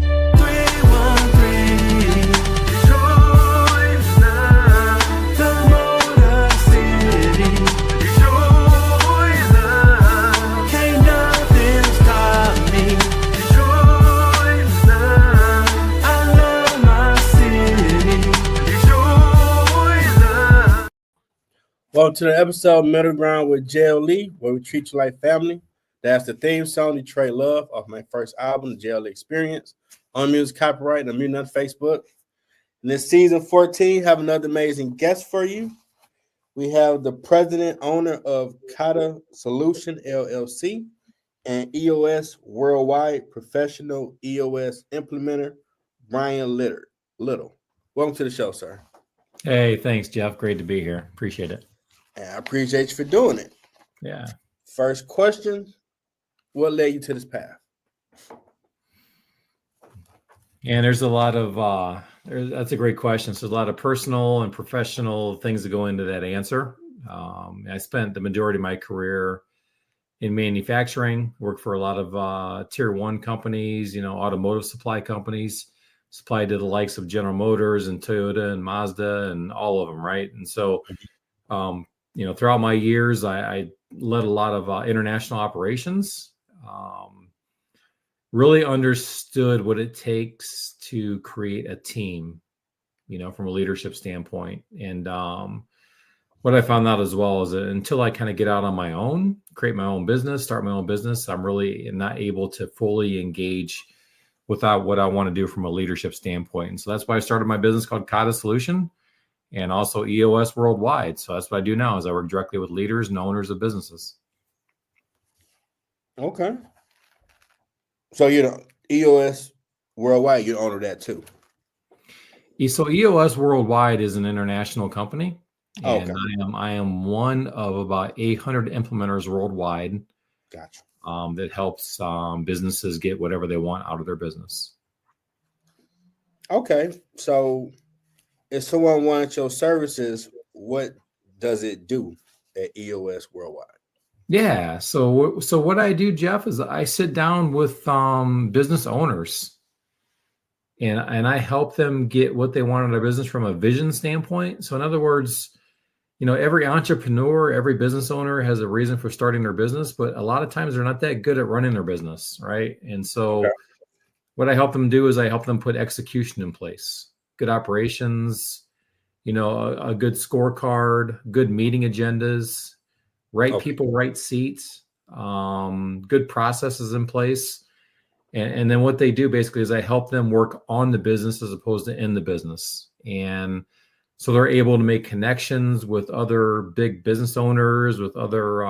313. Join now. The Motor City. Join now. Can't nothing stop me. Join now. I love my city. Join now. Welcome to the episode Middle Ground with JLE, where we treat you like family. That's the theme song, Detroit Love, off my first album, the JLE Experience, on music copyright and music on Facebook. In this season 14, have another amazing guest for you. We have the president owner of Kata Solution, L.L.C, and EOS Worldwide Professional EOS Implementer, Bryan Little. Welcome to the show, sir. Hey, thanks, Jeff. Great to be here. Appreciate it. And I appreciate you for doing it. Yeah. First question, what led you to this path? And there's a lot of, that's a great question. So there's a lot of personal and professional things that go into that answer. I spent the majority of my career in manufacturing, worked for a lot of tier one companies, automotive supply companies, supplied to the likes of General Motors and Toyota and Mazda and all of them, right? And so, throughout my years, I led a lot of international operations, really understood what it takes to create a team, from a leadership standpoint. And what I found out as well is that until I kind of get out on my own, create my own business, start my own business, I'm really not able to fully engage without what I want to do from a leadership standpoint. And so that's why I started my business called Kata Solution and also EOS Worldwide. So that's what I do now is I work directly with leaders and owners of businesses. Okay. So, EOS Worldwide, you're the owner of that too. So EOS Worldwide is an international company. And okay. I am one of about 800 implementers worldwide. Gotcha. That helps businesses get whatever they want out of their business. Okay. So if someone wants your services, what does it do at EOS Worldwide? Yeah. So what I do, Jeff, is I sit down with business owners and I help them get what they want in their business from a vision standpoint. So in other words, every entrepreneur, every business owner has a reason for starting their business, but a lot of times they're not that good at running their business, right? And so what I help them do is I help them put execution in place, good operations, a good scorecard, good meeting agendas, right people, right seats, good processes in place. And then what they do basically is I help them work on the business as opposed to in the business. And so they're able to make connections with other big business owners, with other,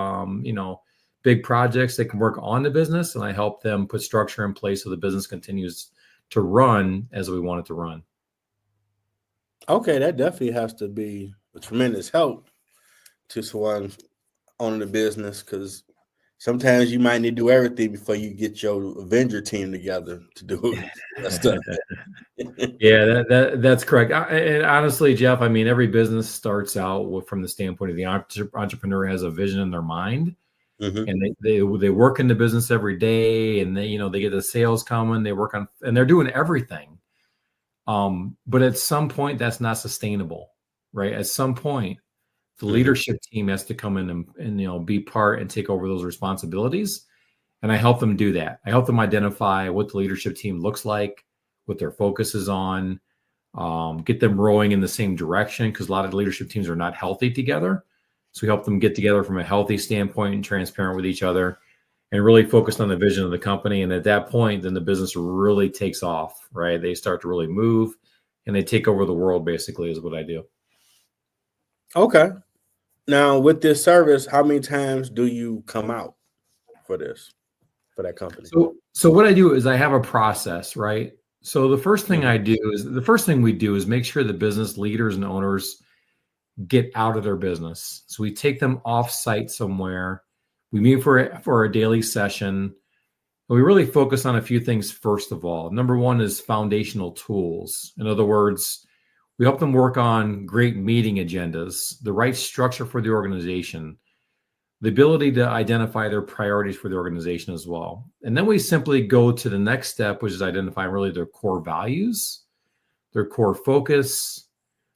big projects. They can work on the business, and I help them put structure in place so the business continues to run as we want it to run. Okay, that definitely has to be a tremendous help to someone owning the business, because sometimes you might need to do everything before you get your Avenger team together to do that stuff. Yeah, that's correct. And honestly, Jeff, every business starts out from the standpoint of the entrepreneur has a vision in their mind, and they work in the business every day, and they get the sales coming, they work on, and they're doing everything. But at some point, that's not sustainable, right? At some point, the leadership team has to come in and be part and take over those responsibilities. And I help them do that. I help them identify what the leadership team looks like, what their focus is on, get them rowing in the same direction, because a lot of leadership teams are not healthy together. So we help them get together from a healthy standpoint and transparent with each other and really focused on the vision of the company. And at that point, then the business really takes off, right? They start to really move and they take over the world, basically, is what I do. Okay. Now, with this service, how many times do you come out for that company? So what I do is I have a process, right? So the first thing we do is make sure the business leaders and owners get out of their business. So we take them off site somewhere. We meet for a daily session. And we really focus on a few things. First of all, number one is foundational tools. In other words, we help them work on great meeting agendas, the right structure for the organization, the ability to identify their priorities for the organization as well. And then we simply go to the next step, which is identifying really their core values, their core focus,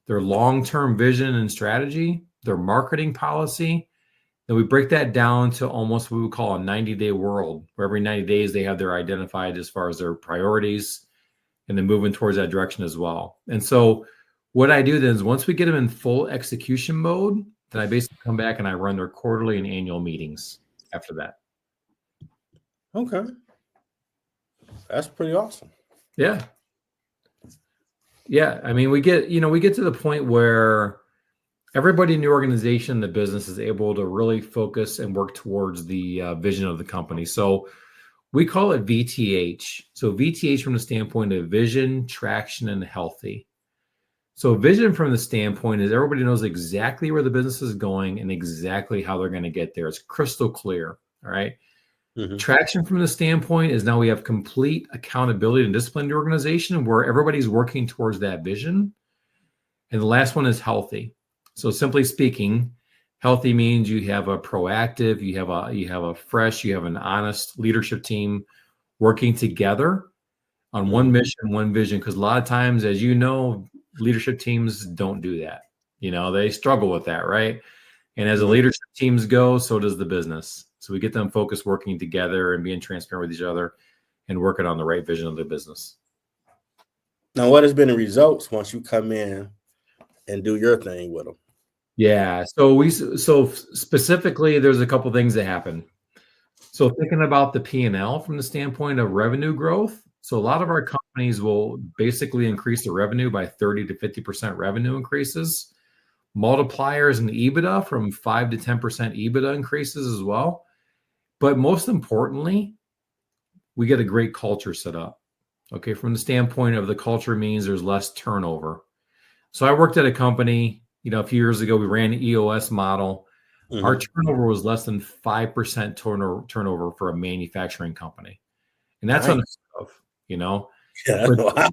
their long-term vision and strategy, their marketing policy. Then we break that down to almost what we would call a 90-day world, where every 90 days they have their identified as far as their priorities and then moving towards that direction as well. And so what I do then is once we get them in full execution mode, then I basically come back and I run their quarterly and annual meetings after that. Okay. That's pretty awesome. Yeah. Yeah. I mean, we get to the point where everybody in the organization, the business is able to really focus and work towards the vision of the company. So we call it VTH. So VTH from the standpoint of vision, traction, and healthy. So vision from the standpoint is everybody knows exactly where the business is going and exactly how they're going to get there. It's crystal clear. All right. Mm-hmm. Traction from the standpoint is now we have complete accountability and discipline in the organization where everybody's working towards that vision. And the last one is healthy. So simply speaking, healthy means you have a proactive, you have a fresh, you have an honest leadership team working together on one mission, one vision. Because a lot of times, as you know, leadership teams don't do that. They struggle with that, right? And as the leadership teams go, so does the business. So we get them focused, working together and being transparent with each other and working on the right vision of the business. Now, what has been the results once you come in and do your thing with them? Yeah. So specifically, there's a couple things that happen. So thinking about the P&L from the standpoint of revenue growth. So a lot of our companies will basically increase the revenue by 30 to 50% revenue increases. Multipliers in EBITDA from 5 to 10% EBITDA increases as well. But most importantly, we get a great culture set up. Okay. From the standpoint of the culture means there's less turnover. So I worked at a company, a few years ago, we ran the EOS model. Mm-hmm. Our turnover was less than 5% turnover for a manufacturing company. And that's unheard of, Yeah, but, wow.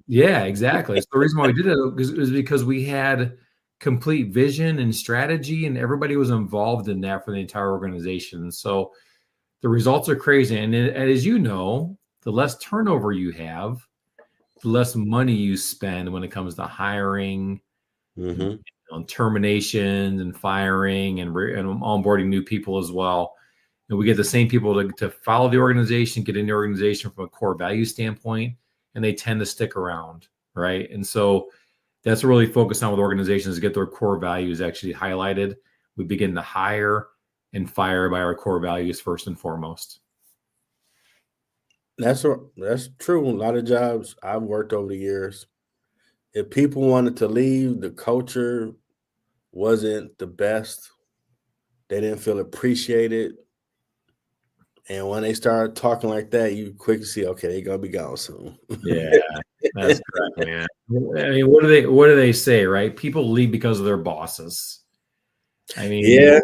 Yeah, exactly. So the reason why we did it was because we had complete vision and strategy and everybody was involved in that for the entire organization. So the results are crazy. And as you know, the less turnover you have, the less money you spend when it comes to hiring, terminations and firing and onboarding new people as well. And we get the same people to follow the organization, get in the organization from a core value standpoint, and they tend to stick around, right? And so that's what really focused on with organizations, get their core values actually highlighted. We begin to hire and fire by our core values first and foremost. That's true. A lot of jobs I've worked over the years, if people wanted to leave, the culture wasn't the best. They didn't feel appreciated. And when they start talking like that, you quickly see, okay, they're gonna be gone soon. Yeah, that's correct, man. I mean, what do they say, right? People leave because of their bosses. I mean, yeah.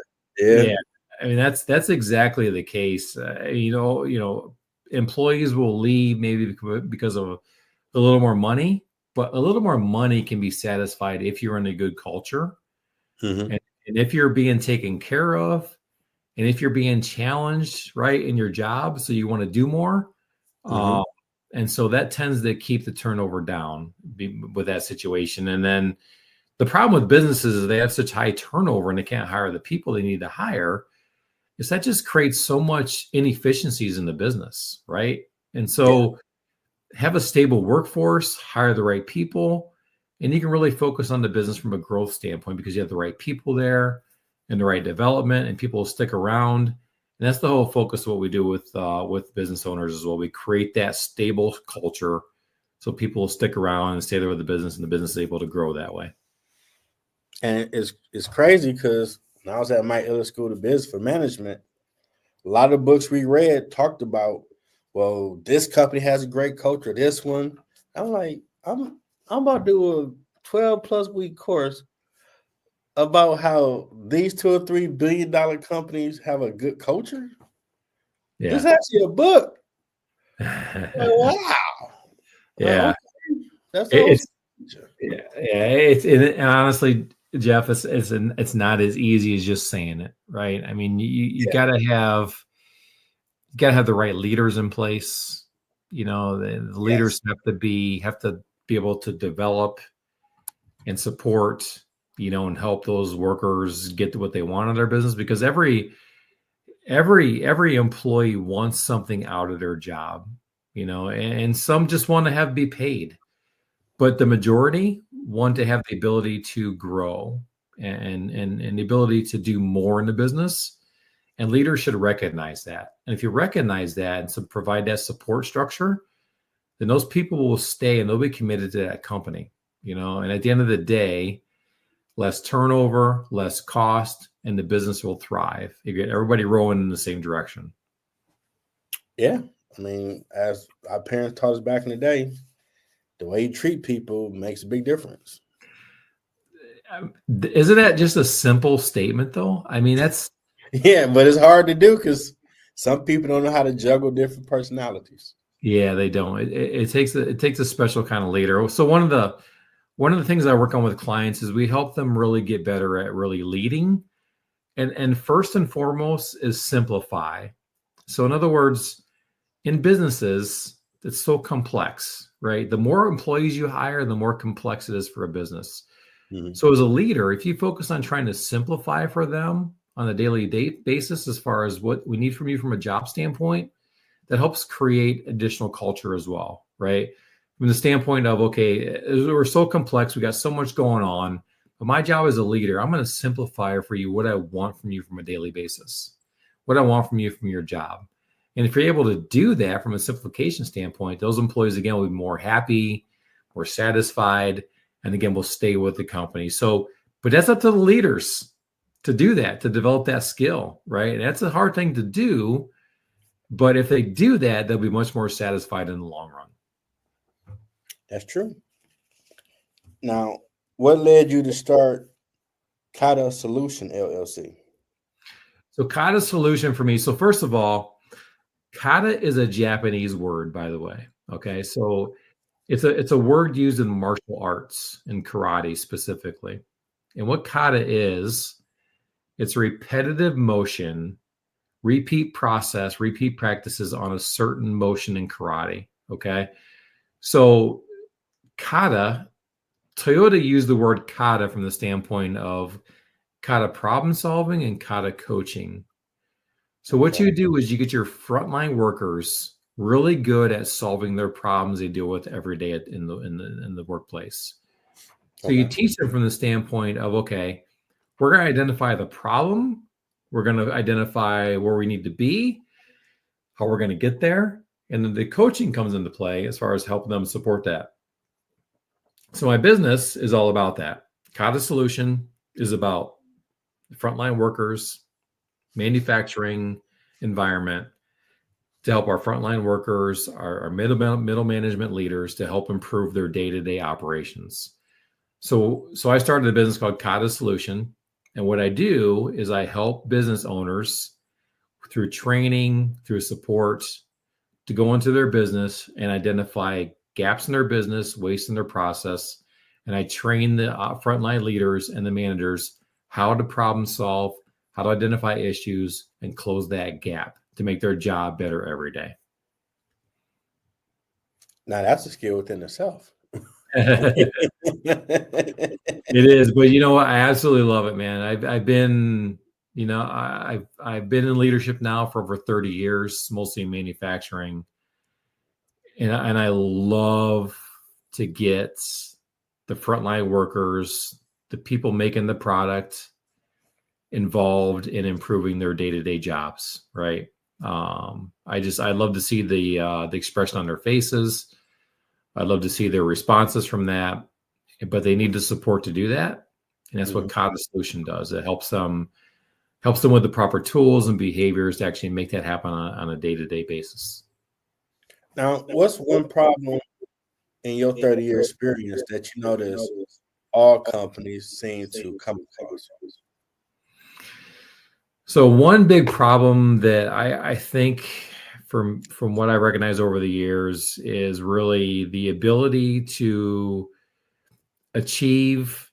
I mean, that's exactly the case. Employees will leave maybe because of a little more money, but a little more money can be satisfied if you're in a good culture, and if you're being taken care of. And if you're being challenged, right, in your job, so you want to do more. And so that tends to keep the turnover down with that situation. And then the problem with businesses is they have such high turnover and they can't hire the people they need to hire. Is that just creates so much inefficiencies in the business, right? And so have a stable workforce, hire the right people, and you can really focus on the business from a growth standpoint because you have the right people there and the right development, and people will stick around. And that's the whole focus of what we do with business owners as well. We create that stable culture so people will stick around and stay there with the business, and the business is able to grow that way. And it's crazy because when I was at my L.L.C. School of Business for Management, a lot of books we read talked about, well, this company has a great culture, this one. I'm like, I'm about to do a 12+ week course about how these $2 or $3 billion companies have a good culture. Yeah. It's actually a book. Wow. Yeah. Okay. That's awesome. And honestly, Jeff, it's not as easy as just saying it, right? I mean, you gotta have the right leaders in place. You know, the leaders have to be able to develop and support, you know, and help those workers get to what they want in their business, because every employee wants something out of their job, you know, and some just want to be paid, but the majority want to have the ability to grow and the ability to do more in the business. And leaders should recognize that. And if you recognize that and so provide that support structure, then those people will stay and they'll be committed to that company, you know. And at the end of the day, less turnover, less cost, and the business will thrive. You get everybody rowing in the same direction. Yeah. I mean, as our parents taught us back in the day, the way you treat people makes a big difference. Isn't that just a simple statement, though? I mean, that's yeah, but it's hard to do because some people don't know how to juggle different personalities. Yeah, they don't. It takes a special kind of leader. So one of the things I work on with clients is we help them really get better at really leading, and first and foremost is simplify. So in other words, in businesses, it's so complex, right? The more employees you hire, the more complex it is for a business. Mm-hmm. So as a leader, if you focus on trying to simplify for them on a daily basis, as far as what we need from you from a job standpoint, that helps create additional culture as well, right? From the standpoint of, okay, we're so complex, we got so much going on, but my job as a leader, I'm going to simplify for you what I want from you from a daily basis, what I want from you from your job. And if you're able to do that from a simplification standpoint, those employees, again, will be more happy, more satisfied, and again, will stay with the company. So, but that's up to the leaders to do that, to develop that skill, right? And that's a hard thing to do, but if they do that, they'll be much more satisfied in the long run. That's true. Now, what led you to start Kata Solution LLC? So Kata Solution for me. So first of all, Kata is a Japanese word, by the way. Okay, so it's a word used in martial arts and karate specifically. And what Kata is, it's repetitive motion, repeat process, repeat practices on a certain motion in karate. Okay, so Kata, Toyota used the word kata from the standpoint of kata problem solving and kata coaching. So what you do is you get your frontline workers really good at solving their problems they deal with every day in the workplace. So you teach them from the standpoint of, okay, we're going to identify the problem, we're going to identify where we need to be, how we're going to get there, and then the coaching comes into play as far as helping them support that. So my business is all about that. Kata Solution is about frontline workers, manufacturing environment, to help our frontline workers, our middle management leaders, to help improve their day-to-day operations. So I started a business called Kata Solution. And what I do is I help business owners through training, through support, to go into their business and identify gaps in their business, waste in their process. And I train the frontline leaders and the managers how to problem solve, how to identify issues, and close that gap to make their job better every day. Now that's a skill within itself. It is, but you know what? I absolutely love it, man. I've been, you know, I've been in leadership now for over 30 years, mostly in manufacturing, and I love to get the frontline workers, the people making the product, involved in improving their day-to-day jobs, right? I love to see the expression on their faces. I love to see their responses from that, but they need the support to do that. And that's what Kata Solution does. It helps them with the proper tools and behaviors to actually make that happen on a day-to-day basis. Now, what's one problem in your 30-year experience that you notice all companies seem to come across? So one big problem that I think from what I recognize over the years is really the ability to achieve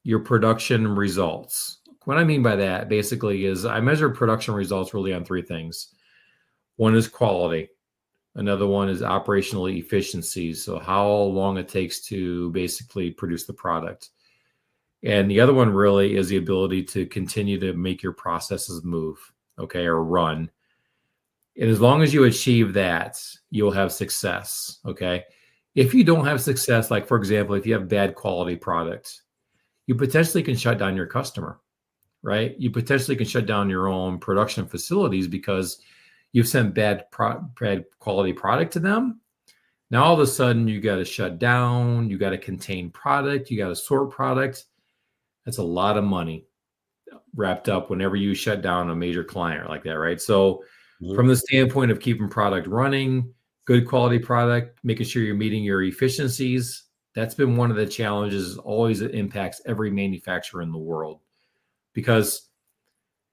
your production results what I mean by that basically is I measure production results really on three things. One is quality. Another one is operational efficiency. So how long it takes to basically produce the product. And the other one really is the ability to continue to make your processes move, okay, or run. And as long as you achieve that, you'll have success, okay? If you don't have success, like for example, if you have bad quality product, you potentially can shut down your customer, right? You potentially can shut down your own production facilities because you've sent bad quality product to them. Now all of a sudden you got to shut down, you got to contain product, you got to sort product. That's a lot of money wrapped up whenever you shut down a major client like that, right? So from the standpoint of keeping product running, good quality product, making sure you're meeting your efficiencies, that's been one of the challenges. Always it impacts every manufacturer in the world, because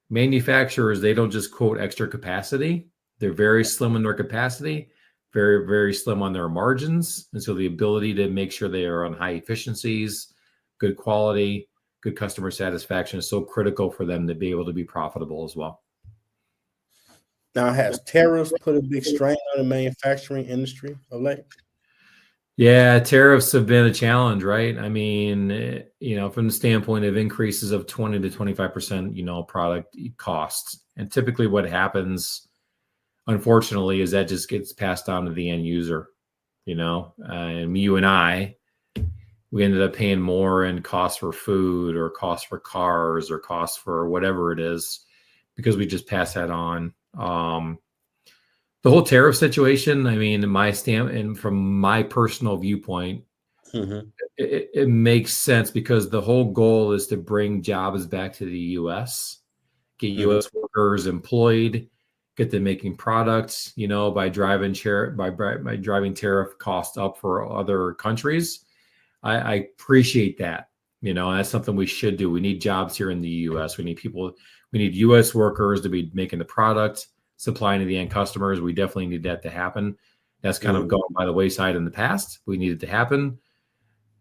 manufacturers, they don't just quote extra capacity. They're very slim in their capacity, very, very slim on their margins. And so the ability to make sure they are on high efficiencies, good quality, good customer satisfaction is so critical for them to be able to be profitable as well. Now, has tariffs put a big strain on the manufacturing industry of late? Yeah, tariffs have been a challenge, right? I mean, from the standpoint of increases of 20 to 25%, product costs. And typically what happens, unfortunately, is that just gets passed on to the end user, and you and I, we ended up paying more in costs for food or costs for cars or costs for whatever it is, because we just pass that on. The whole tariff situation, I mean, from my personal viewpoint, it makes sense, because the whole goal is to bring jobs back to the U.S., get U.S. workers employed, get them making products, by driving tariff costs up for other countries. I appreciate that. That's something we should do. We need jobs here in the U.S. We need U.S. workers to be making the product, supplying to the end customers. We definitely need that to happen. That's kind of gone by the wayside in the past. We need it to happen.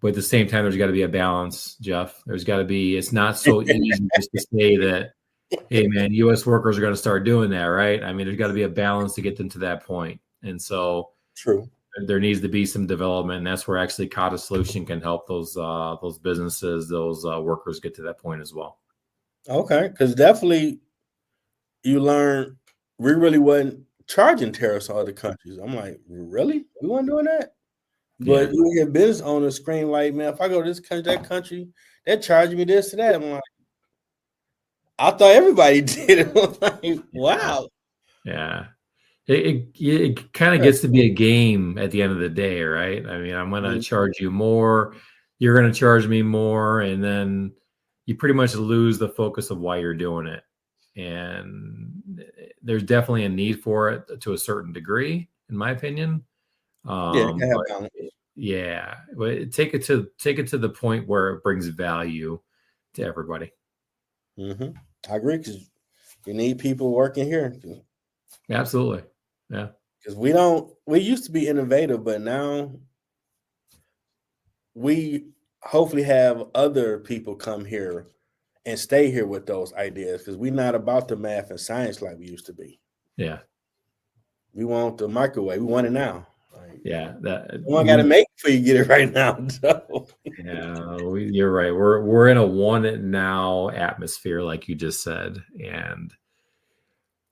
But at the same time, there's got to be a balance, Jeff. There's got to be, it's not so easy just to say that, hey, man, U.S. workers are going to start doing that, right? I mean, there's got to be a balance to get them to that point. And so True. There needs to be some development. And that's where actually Kata Solution can help those businesses, those workers get to that point as well. Okay. Because definitely you learn we really wasn't charging tariffs on other countries. I'm like, really? We weren't doing that? But you hear business owners scream like, man, if I go to this country, that country, they're charging me this to that. I'm like, I thought everybody did it. I'm like, wow. Yeah. It kind of gets to be a game at the end of the day, right? I mean, I'm going to charge you more. You're going to charge me more. And then you pretty much lose the focus of why you're doing it. And there's definitely a need for it to a certain degree, in my opinion. But take it to the point where it brings value to everybody. I agree, because you need people working here. Absolutely. Yeah. Because we used to be innovative, but now we hopefully have other people come here and stay here with those ideas, because we're not about the math and science like we used to be. Yeah. We want the microwave. We want it now. You got to make it before you get it right now. So. Yeah, you're right. We're in a want it now atmosphere, like you just said, and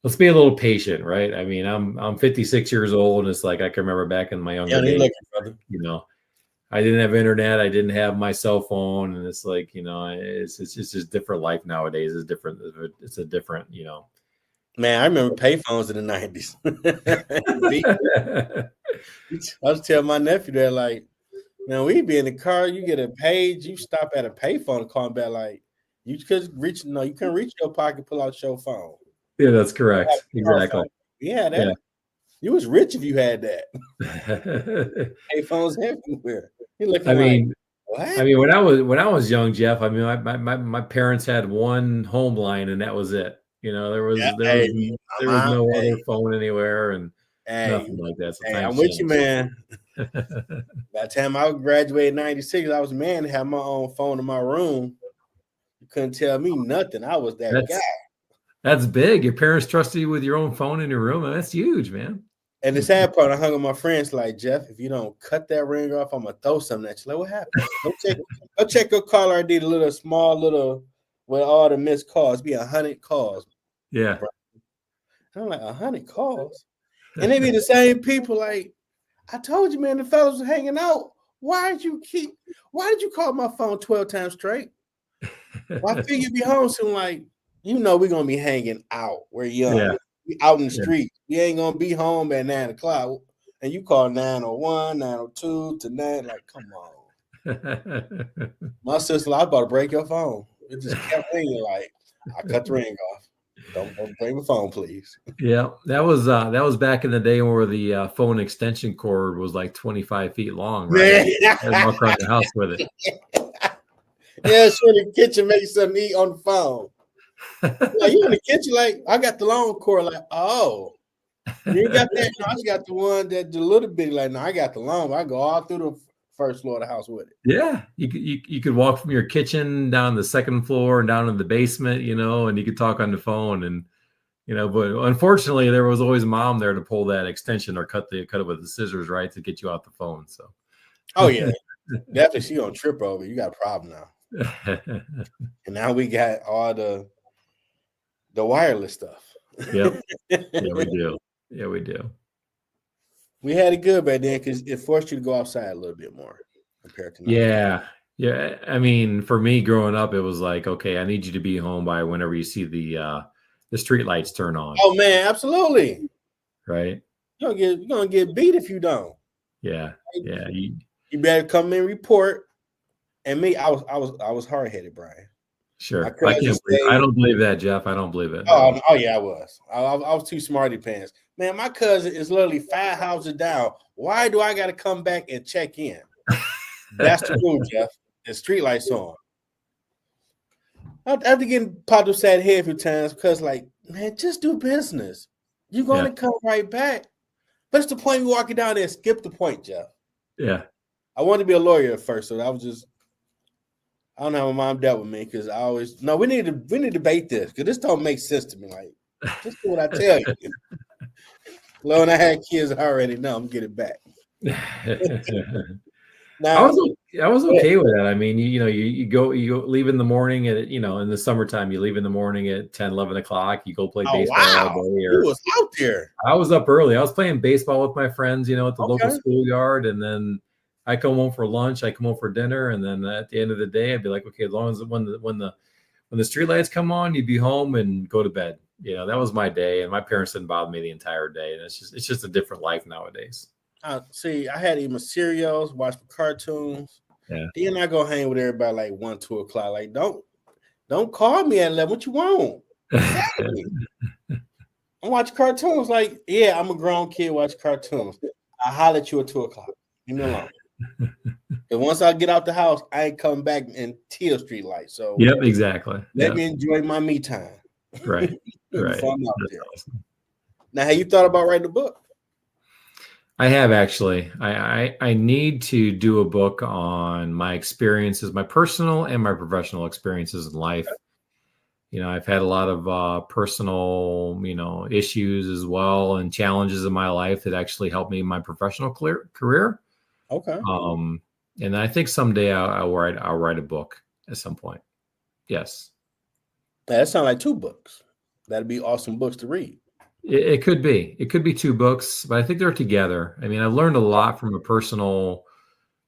let's be a little patient, right? I mean, I'm 56 years old, and it's like I can remember back in my younger days. I didn't have internet. I didn't have my cell phone, and it's like, it's just different life nowadays. It's different. It's a different, Man, I remember payphones in the 90s. I was telling my nephew that, like, man, we'd be in the car, you get a page, you stop at a payphone and call back, like, you couldn't reach your pocket, pull out your phone. Yeah, that's correct. Exactly. Yeah, you was rich if you had that. Payphones everywhere. I mean, when I was young, Jeff, I mean, my parents had one home line, and that was it. There was no other phone anywhere, and nothing like that. So I'm with you, man. By the time I graduated in 96, I was a man to have my own phone in my room. You couldn't tell me nothing. I was that guy. That's big. Your parents trusted you with your own phone in your room. And that's huge, man. And the sad part, I hung with my friends like, Jeff, if you don't cut that ring off, I'm gonna throw something at you. Like, what happened? Go check your caller ID, the little small little with all the missed calls. Be 100 calls. Yeah. And I'm like, 100 calls? And they be the same people. Like, I told you, man, the fellas was hanging out. Why did you call my phone 12 times straight? Well, I figure you be home soon. Like, we're gonna be hanging out. We're young. Yeah. We out in the street. We ain't gonna be home at 9 o'clock. And you call 901, 902 to 9. Like, come on. My sister, I was about to break your phone. It just kept ringing. Like, I cut the ring off. Don't break my phone, please. Yeah, that was back in the day where the phone extension cord was like 25 feet long, right? I walk around the house with it. Yeah, sure. In the kitchen, make something to eat on the phone. Like, you in the kitchen? Like, I got the long cord. Like, oh, you got that? No, I just got the one that the little bitty. Like, no, I got the long. I go all through the first floor of the house with it. Yeah, you could walk from your kitchen down the second floor and down in the basement, and you could talk on the phone, and but unfortunately there was always mom there to pull that extension or cut it with the scissors, right, to get you off the phone. So, oh yeah, definitely she gonna trip over. You got a problem now. And now we got all the wireless stuff. Yep. Yeah, we do. Yeah, we do. We had it good back then because it forced you to go outside a little bit more compared to now. Yeah. I mean, for me growing up, it was like, okay, I need you to be home by whenever you see the street lights turn on. Oh man, absolutely. Right. You're gonna get beat if you don't. Yeah. Yeah. You better come in and report. And me, I was hard headed, Bryan. Sure. I don't believe that, Jeff. I don't believe it. Oh yeah, I was. I was too smarty pants. Man, my cousin is literally 5 houses down. Why do I got to come back and check in? That's the rule, Jeff. The street lights on. After getting popped upside the head a few times because, like, man, just do business. You're going to come right back. But it's the point you walking down there, skip the point, Jeff. Yeah. I wanted to be a lawyer at first, so I don't know how my mom dealt with me because we need to debate this because this don't make sense to me. Like, just do what I tell you. Well, when I had kids, I already know I'm getting back. Now, I was okay with that. I mean, you go leave in the morning at, in the summertime, you leave in the morning at 10, 11 o'clock, you go play baseball all day. You was out there. I was up early. I was playing baseball with my friends, at the local schoolyard. And then I come home for lunch, I come home for dinner. And then at the end of the day, I'd be like, okay, as long as when the street lights come on, you'd be home and go to bed. That was my day. And my parents didn't bother me the entire day. And it's just a different life nowadays. See, I had to eat my cereals, watch the cartoons. Yeah. Then I go hang with everybody like 1, 2 o'clock. Like, don't call me at 11. What you want? Exactly. I watch cartoons. Like, yeah, I'm a grown kid. Watch cartoons. I holler at you at 2 o'clock. Leave me alone. And once I get out the house, I ain't coming back until street light. So yep, exactly. Let me enjoy my me time. Right. Right. Awesome. Now, have you thought about writing a book? I have actually. I need to do a book on my experiences, my personal and my professional experiences in life. I've had a lot of personal, issues as well and challenges in my life that actually helped me in my professional career. Okay. And I think someday I'll write a book at some point. Yes. That sounds like 2 books. That'd be awesome books to read. It could be. It could be 2 books, but I think they're together. I mean, I've learned a lot from a personal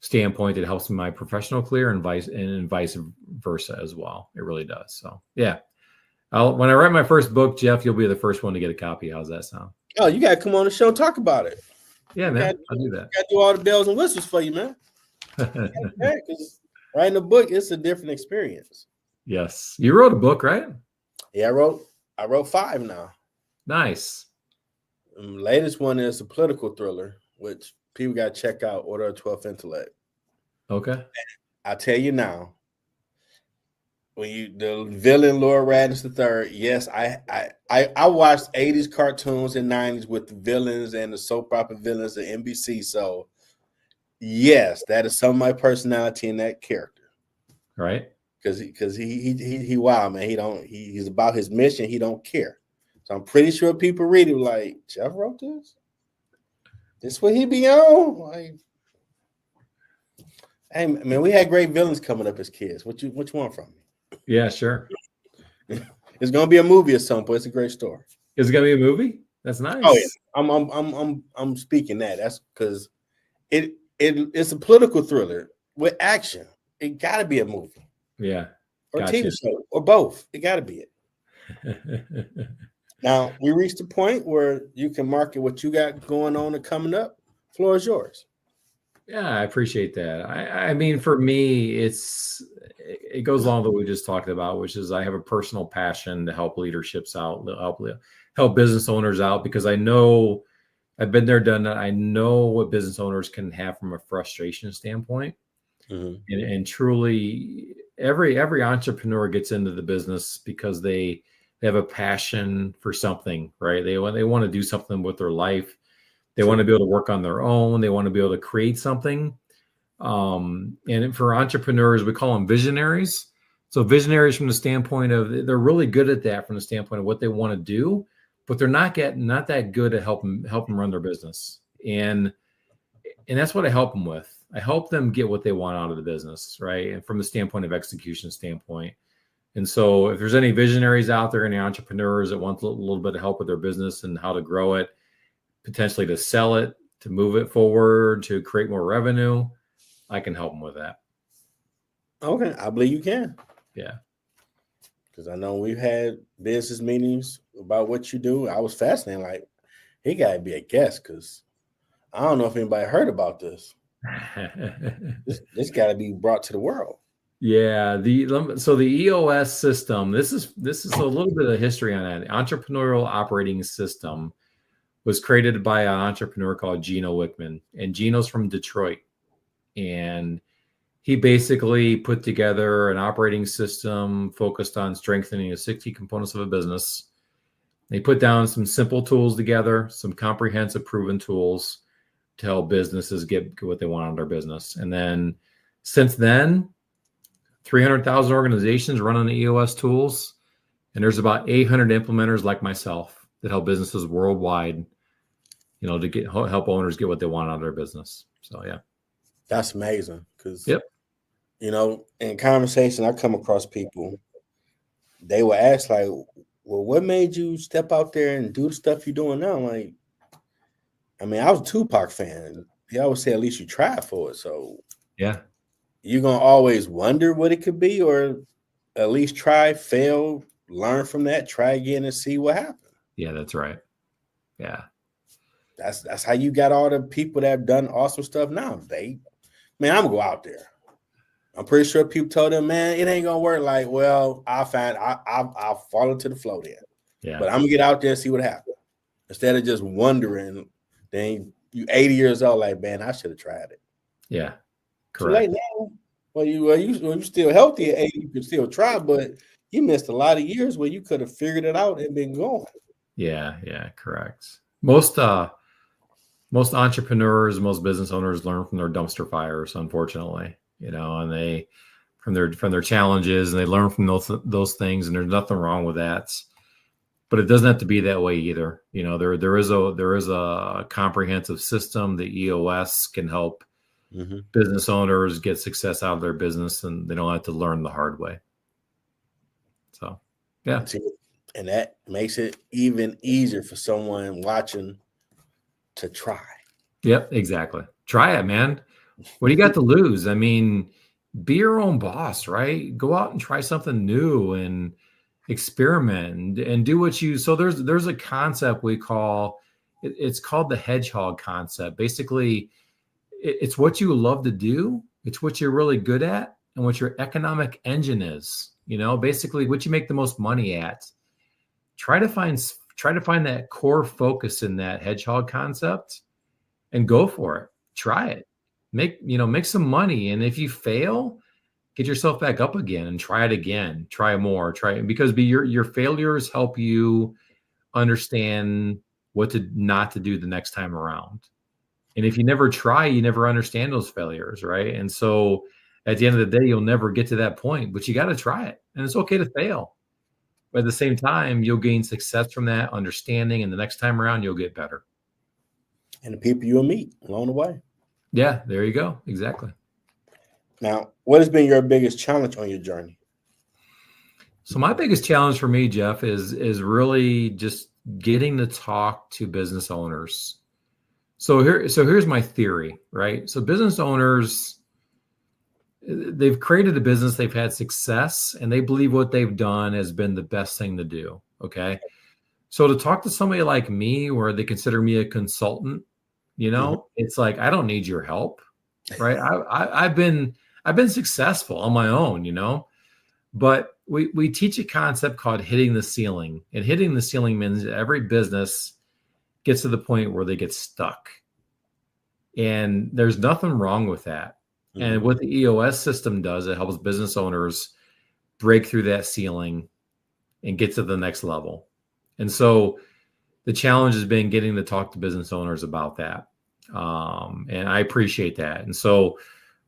standpoint that helps me in my professional career and vice versa as well. It really does. So, yeah. When I write my first book, Jeff, you'll be the first one to get a copy. How's that sound? Oh, you got to come on the show and talk about it. Yeah, man. I'll do that. Got to do all the bells and whistles for you, man. Because writing a book, it's a different experience. Yes. You wrote a book, right? Yeah, I wrote 5 now. Nice. The latest one is a political thriller, which people got to check out, Order of 12th Intellect. Okay. I'll tell you now, the villain Lord Radness III, yes, I watched 80s cartoons and 90s with the villains and the soap opera villains at NBC. So, yes, that is some of my personality in that character. Right. He wild, man. He's about his mission. He don't care. So I'm pretty sure people read it like, Jeff wrote this. This what he be on? Like, hey man, we had great villains coming up as kids. What you want from me? Yeah, sure. It's gonna be a movie at some point. It's a great story. Is it gonna be a movie? That's nice. Oh yeah, I'm speaking that. That's because it's a political thriller with action. It got to be a movie. Yeah. Or Gotcha. TV show, or both. It got to be it. Now, we reached the point where you can market what you got going on and coming up. Floor is yours. Yeah, I appreciate that. I mean, for me, it goes along with what we just talked about, which is I have a personal passion to help leaderships out, help business owners out, because I know I've been there, done that. I know what business owners can have from a frustration standpoint. Mm-hmm. And truly, every entrepreneur gets into the business because they have a passion for something, right? They want to do something with their life. They want to be able to work on their own. They want to be able to create something. And for entrepreneurs, we call them visionaries. So visionaries from the standpoint of they're really good at that from the standpoint of what they want to do, but they're not that good at help them run their business. And that's what I help them with. I help them get what they want out of the business, right? And from the standpoint of execution standpoint. And so if there's any visionaries out there, any entrepreneurs that want a little bit of help with their business and how to grow it, potentially to sell it, to move it forward, to create more revenue, I can help them with that. Okay, I believe you can. Yeah. Because I know we've had business meetings about what you do. I was fascinated, like, he got to be a guest because I don't know if anybody heard about this. This got to be brought to the world. Yeah, so the EOS system, this is a little bit of history on that. The entrepreneurial operating system was created by an entrepreneur called Gino Wickman, and Gino's from Detroit. And he basically put together an operating system focused on strengthening the 60 components of a business. They put down some simple tools together, some comprehensive proven tools to help businesses get what they want out of their business. And then since then, 300,000 organizations run on the EOS tools, and there's about 800 implementers like myself that help businesses worldwide, to help owners get what they want out of their business. So yeah, that's amazing. Because yep, in conversation, I come across people. They will ask like, "Well, what made you step out there and do the stuff you're doing now?" Like, I mean, I was a Tupac fan. He always say, "At least you tried for it." So yeah. You're going to always wonder what it could be, or at least try, fail, learn from that, try again and see what happens. Yeah, that's right. Yeah. That's how you got all the people that have done awesome stuff now. I'm going to go out there. I'm pretty sure people told them, man, it ain't going to work. Like, well, I'll fall into the flow then. Yeah. But I'm going to get out there and see what happens. Instead of just wondering, then you 80 years old, like, man, I should have tried it. Yeah. Correct. Too late now. Well, you still healthy at 80, you can still try, but you missed a lot of years where you could have figured it out and been going. Yeah, correct. Most entrepreneurs, most business owners learn from their dumpster fires, unfortunately. And they from their challenges, and they learn from those things, and there's nothing wrong with that. But it doesn't have to be that way either. There is a comprehensive system. The EOS can help business owners get success out of their business, and they don't have to learn the hard way. So, yeah. And that makes it even easier for someone watching to try. Yep, exactly. Try it, man. What do you got to lose? I mean, be your own boss, right? Go out and try something new and experiment and do what you. So there's a concept we call, it's called the hedgehog concept. Basically, it's what you love to do. It's what you're really good at and what your economic engine is, basically what you make the most money at. Try to find that core focus in that hedgehog concept and go for it. Try it. Make some money. And if you fail, get yourself back up again and try it again. Try more, because your failures help you understand what not to do the next time around. And if you never try, you never understand those failures, right? And so At the end of the day, you'll never get to that point, but you got to try it. And it's okay to fail. But at the same time, you'll gain success from that understanding. And the next time around, you'll get better. And the people you'll meet along the way. Yeah, there you go. Exactly. Now, what has been your biggest challenge on your journey? So my biggest challenge for me, Jeff, is really just getting to talk to business owners. So here's my theory, right? So business owners, they've created a business, they've had success, and they believe what they've done has been the best thing to do. Okay. So to talk to somebody like me, where they consider me a consultant, it's like, I don't need your help, right? I've been successful on my own, but we teach a concept called hitting the ceiling, and hitting the ceiling means every business gets to the point where they get stuck, and there's nothing wrong with that. Mm-hmm. And what the EOS system does, it helps business owners break through that ceiling and get to the next level. And so the challenge has been getting to talk to business owners about that. And I appreciate that. And so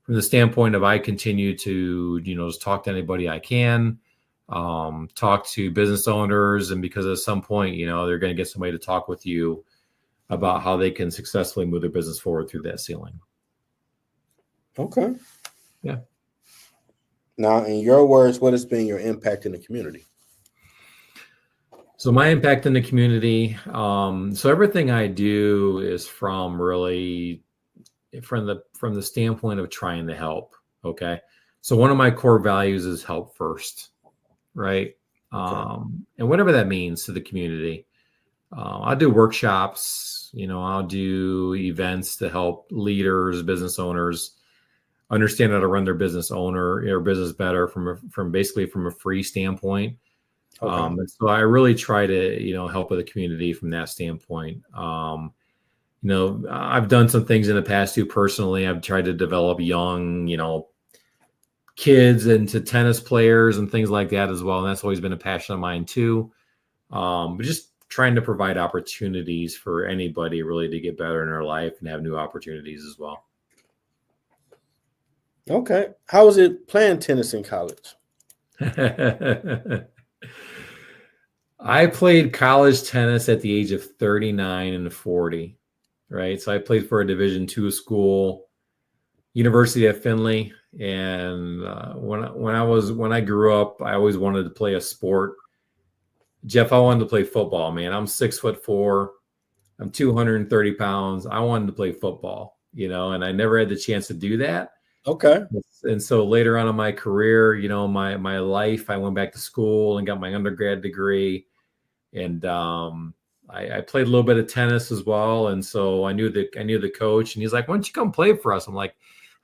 from the standpoint of, I continue to, just talk to anybody I can, talk to business owners. And because at some point, they're going to get somebody to talk with you about how they can successfully move their business forward through that ceiling. Okay. Yeah. Now, in your words, what has been your impact in the community? So my impact in the community, so everything I do is from the standpoint of trying to help. Okay. So one of my core values is help first, right? Okay. And whatever that means to the community. I'll do workshops, I'll do events to help leaders, business owners understand how to run their business business better from a free standpoint. Okay. And so I really try to, help with the community from that standpoint. I've done some things in the past too. Personally, I've tried to develop young, kids into tennis players and things like that as well. And that's always been a passion of mine too. But just trying to provide opportunities for anybody really to get better in their life and have new opportunities as well. Okay. How was it playing tennis in college? I played college tennis at the age of 39 and 40, right? So I played for a Division II school, University of Findlay. And when I grew up, I always wanted to play a sport. Jeff, I wanted to play football, man. I'm 6'4". I'm 230 pounds. I wanted to play football, and I never had the chance to do that. Okay. And so later on in my career, my life, I went back to school and got my undergrad degree. And I played a little bit of tennis as well. And so I knew the coach, and he's like, "Why don't you come play for us?" I'm like,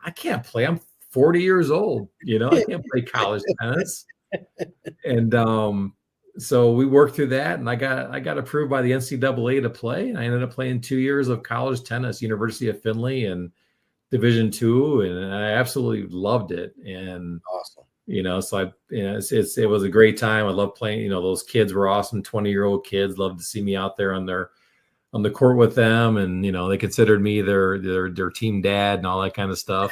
"I can't play. I'm 40 years old. I can't play college tennis." And so we worked through that, and I got approved by the NCAA to play. And I ended up playing 2 years of college tennis, University of Findlay and Division II, and I absolutely loved it. And awesome. So it was a great time. I love playing. Those kids were awesome. 20-year-old kids loved to see me out there on the court with them, and they considered me their team dad and all that kind of stuff.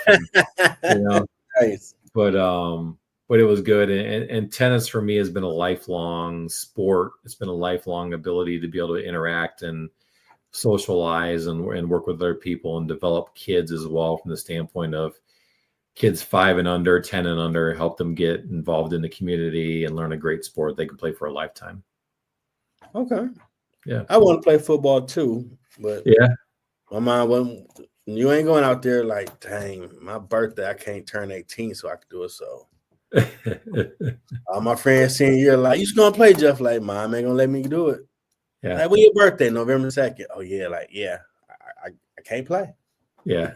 And, nice. But it was good. And tennis for me has been a lifelong sport. It's been a lifelong ability to be able to interact and socialize and work with other people and develop kids as well, from the standpoint of kids 5 and under, 10 and under, help them get involved in the community and learn a great sport they can play for a lifetime. Okay. Yeah. I want to play football too, but yeah, my mind wasn't, you ain't going out there like, dang, my birthday, I can't turn 18 so I can do it. So all my friends senior year, like, you just gonna play, Jeff? Like, mom ain't gonna let me do it. Yeah. Like, when your birthday, November 2nd? Oh yeah, like, yeah, I can't play. Yeah.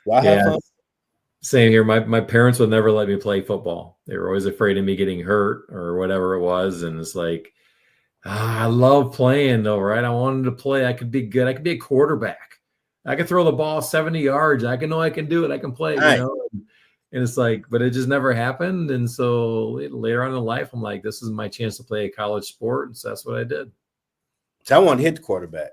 Well, I have fun. Same here. My parents would never let me play football. They were always afraid of me getting hurt or whatever it was. And it's like, I love playing though, right? I wanted to play. I could be good. I could be a quarterback. I could throw the ball 70 yards. I can do it. I can play, Right. And it's like, but it just never happened. And so later on in life, I'm like, this is my chance to play a college sport. And so that's what I did. So I want to hit the quarterback.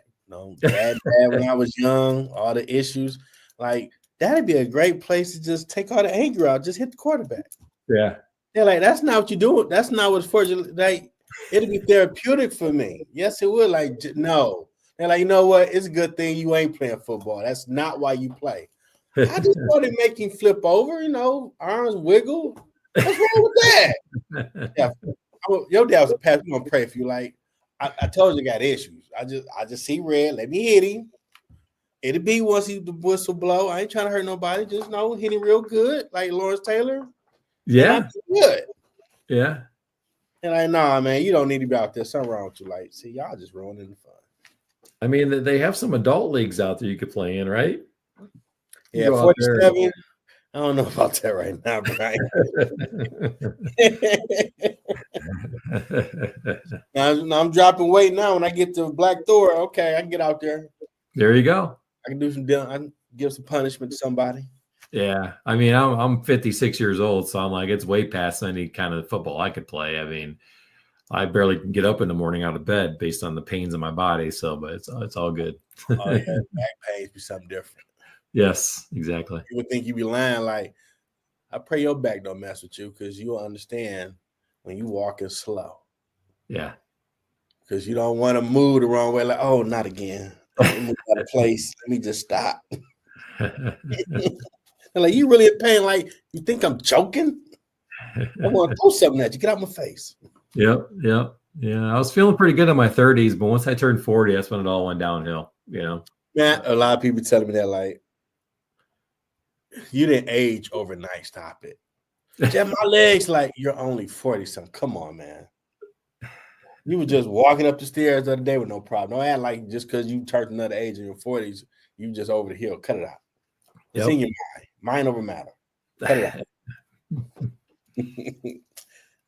Bad when I was young, all the issues. Like, that'd be a great place to just take all the anger out, just hit the quarterback. Yeah. They're like, that's not what you're doing. That's not what's for you. Like, it'll be therapeutic for me. Yes, it would. Like, no. They're like, you know what? It's a good thing you ain't playing football. That's not why you play. I just want to make him flip over, arms wiggle. What's wrong with that? Yeah, your dad was a pastor. We're gonna pray for you. Like, I told you, I got issues. I just see red. Let me hit him. It'll be once the whistle blow. I ain't trying to hurt nobody. Just hit him real good, like Lawrence Taylor. Yeah. Good. Yeah. And like, nah, man, you don't need to be out there. Something wrong with you. Like, see, y'all just ruining the fun. I mean, they have some adult leagues out there you could play in, right? Yeah, 47. I don't know about that right now, Brian. now I'm dropping weight now. When I get to Black Thor, okay, I can get out there. There you go. I can I can give some punishment to somebody. Yeah, I mean, I'm 56 years old, so I'm like, it's way past any kind of football I could play. I mean, I barely can get up in the morning out of bed based on the pains in my body. So, but it's all good. Oh, yeah, back pains be something different. Yes, exactly. You would think you'd be lying. Like, I pray your back don't mess with you because you'll understand when you walking slow. Yeah, because you don't want to move the wrong way. Like, oh, not again. Let me move out of place. Let me just stop. Like, you really in pain? Like, you think I'm joking? I want to throw something at you. Get out my face. Yep. Yeah. I was feeling pretty good in my 30s, but once I turned 40, that's when it all went downhill. Man, a lot of people telling me that, like, you didn't age overnight. Stop it. Jeff, my legs, like, you're only 40-something. Come on, man. You were just walking up the stairs the other day with no problem. Don't act like just because you turned another age in your 40s, you just over the hill. Cut it out. It's in your mind. Mind over matter. Cut it out.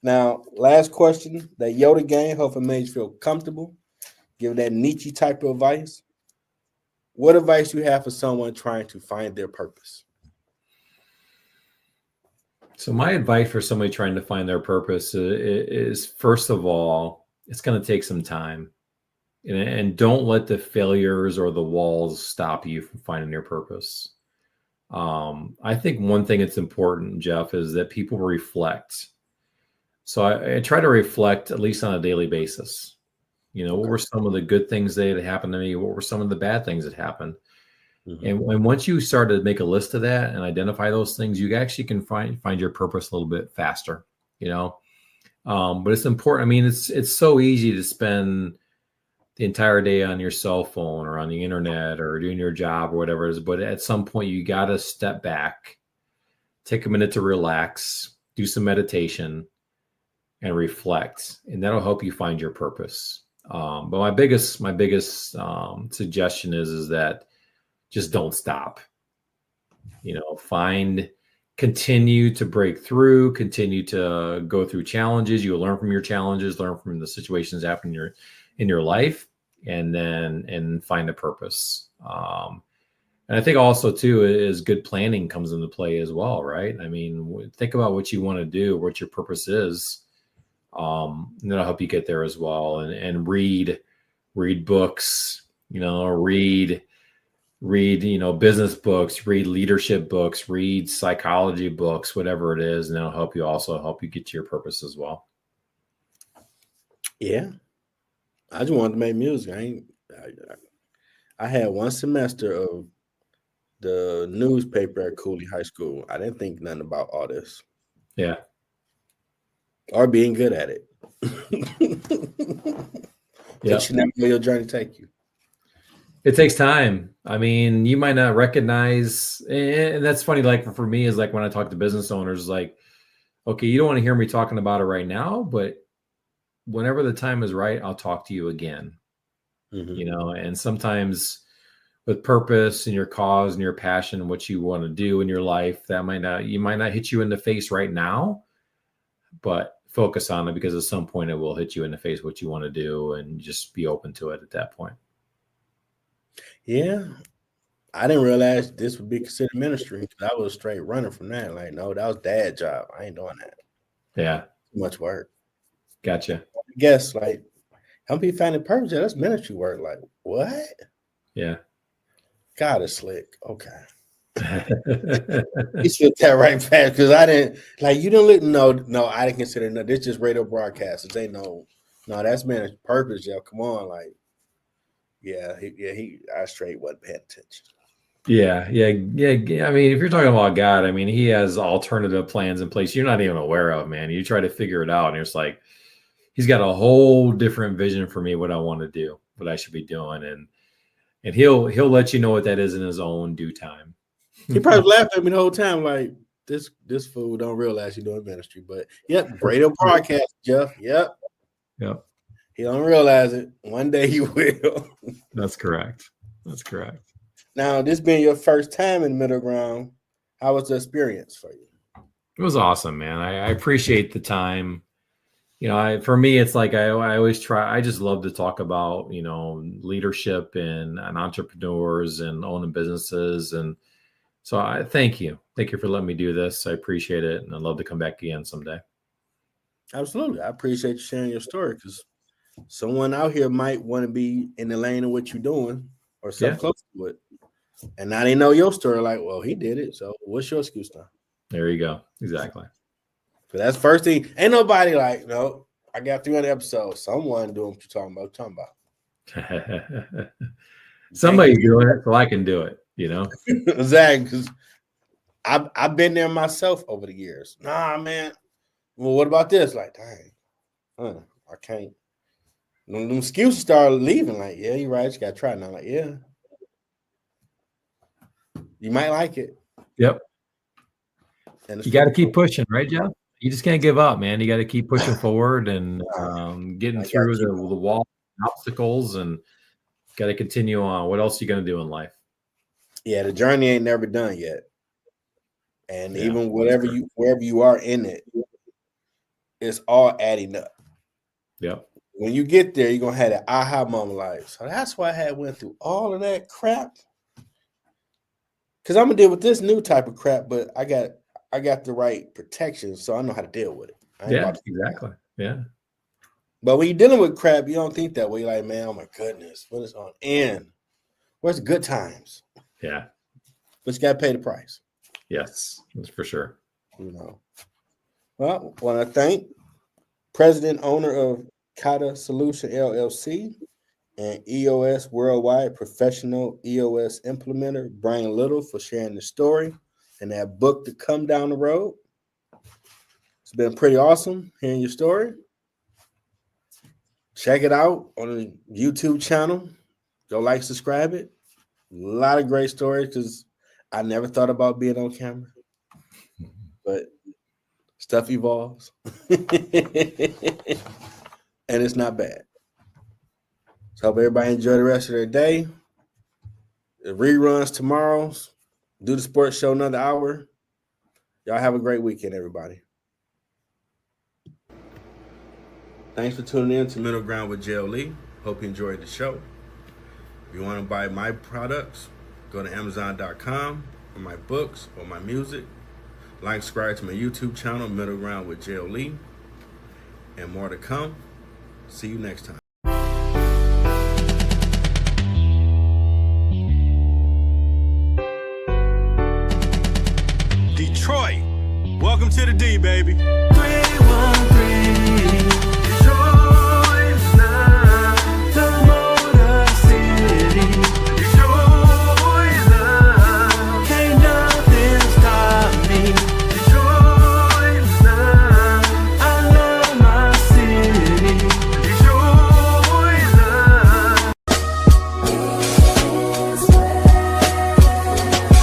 Now, last question. That Yoda game, hopefully made you feel comfortable. Give that Nietzsche type of advice. What advice do you have for someone trying to find their purpose? So my advice for somebody trying to find their purpose is first of all, it's going to take some time. And don't let the failures or the walls stop you from finding your purpose. I think one thing that's important, Jeff, is that people reflect. So I try to reflect at least on a daily basis. What were some of the good things that had happened to me? What were some of the bad things that happened? Mm-hmm. And once you start to make a list of that and identify those things, you actually can find your purpose a little bit faster, but it's important. I mean, it's so easy to spend the entire day on your cell phone or on the internet or doing your job or whatever it is. But at some point you got to step back, take a minute to relax, do some meditation and reflect, and that'll help you find your purpose. But my biggest suggestion is that just don't stop. Continue to break through, continue to go through challenges. You'll learn from your challenges, learn from the situations happening in your life, and find a purpose. And I think also too is good planning comes into play as well, right? I mean, think about what you want to do, what your purpose is. And that'll help you get there as well. And read books, read business books, read leadership books, read psychology books, whatever it is, and that'll help you get to your purpose as well. Yeah, I just wanted to make music. I had one semester of the newspaper at Cooley High School. I didn't think nothing about all this. Yeah. Or being good at it. Yeah. But you never know where your journey take you. It takes time. I mean, you might not recognize, and that's funny. Like for me, is like when I talk to business owners, like, okay, you don't want to hear me talking about it right now, but whenever the time is right, I'll talk to you again. Mm-hmm. And sometimes with purpose and your cause and your passion and what you want to do in your life, you might not hit you in the face right now, but focus on it, because at some point it will hit you in the face what you want to do, and just be open to it at that point. Yeah. I didn't realize this would be considered ministry, because I was straight running from that. Like, no, that was dad job. I ain't doing that. Yeah. Too much work. Gotcha. I guess, like, how many people finding purpose? Yeah, that's ministry work. Like, what? Yeah. God is slick. Okay. He spit that right back because I didn't like you didn't look no, I didn't consider no, this just radio broadcasters. They know no, that's man's purpose, yo. Come on, like I straight wasn't paying attention. Yeah. I mean, if you're talking about God, I mean, he has alternative plans in place you're not even aware of, man. You try to figure it out, and it's like he's got a whole different vision for me, what I want to do, what I should be doing, and he'll let you know what that is in his own due time. He probably laughed at me the whole time, like this fool don't realize you're doing ministry. But yep, radio broadcast, Jeff. Yep. He don't realize it. One day he will. That's correct. Now, this being your first time in Middle Ground, how was the experience for you? It was awesome, man. I appreciate the time. You know, for me, it's like I always try. I just love to talk about, you know, leadership and entrepreneurs and owning businesses. And so I thank you for letting me do this. I appreciate it, and I'd love to come back again someday. Absolutely, I appreciate you sharing your story because someone out here might want to be in the lane of what you're doing or something close to it. And now they know your story, like, well, he did it. So what's your excuse now? There you go. Exactly. So that's the first thing. Ain't nobody like, no, I got 300 episodes. Someone doing what you're talking about. Somebody's doing it, so I can do it, you know? Exactly. Because I've been there myself over the years. Nah, man. Well, what about this? Like, dang, I can't. When them excuses start leaving, like, yeah, you're right. You got to try it now. Like, yeah. You might like it. Yep. And you got to keep pushing, right, Jeff? You just can't give up, man. You got to keep pushing forward and getting through the wall, obstacles, and got to continue on. What else are you going to do in life? Yeah, the journey ain't never done yet. And even wherever you are in it, it's all adding up. Yep. When you get there, you're going to have that aha moment like, so that's why I had went through all of that crap. Because I'm going to deal with this new type of crap, but I got the right protection, so I know how to deal with it. Yeah, exactly. Yeah. But when you're dealing with crap, you don't think that way. You're like, man, oh my goodness, when is on end? Where's the good times? Yeah. But you got to pay the price. Yes, that's for sure. You know. Well, I want to thank President, owner of Kata Solution, L.L.C., and EOS Worldwide Professional EOS Implementer, Bryan Little, for sharing the story and that book to come down the road. It's been pretty awesome hearing your story. Check it out on the YouTube channel. Go like, subscribe it. A lot of great stories because I never thought about being on camera. But stuff evolves. And it's not bad. So hope everybody enjoy the rest of their day. The reruns tomorrow. Do the sports show another hour. Y'all have a great weekend, everybody. Thanks for tuning in to Middle Ground with JLE. Hope you enjoyed the show. If you want to buy my products, go to Amazon.com for my books or my music. Like, subscribe to my YouTube channel, Middle Ground with JLE. And more to come. See you next time. Detroit, welcome to the D, baby. 313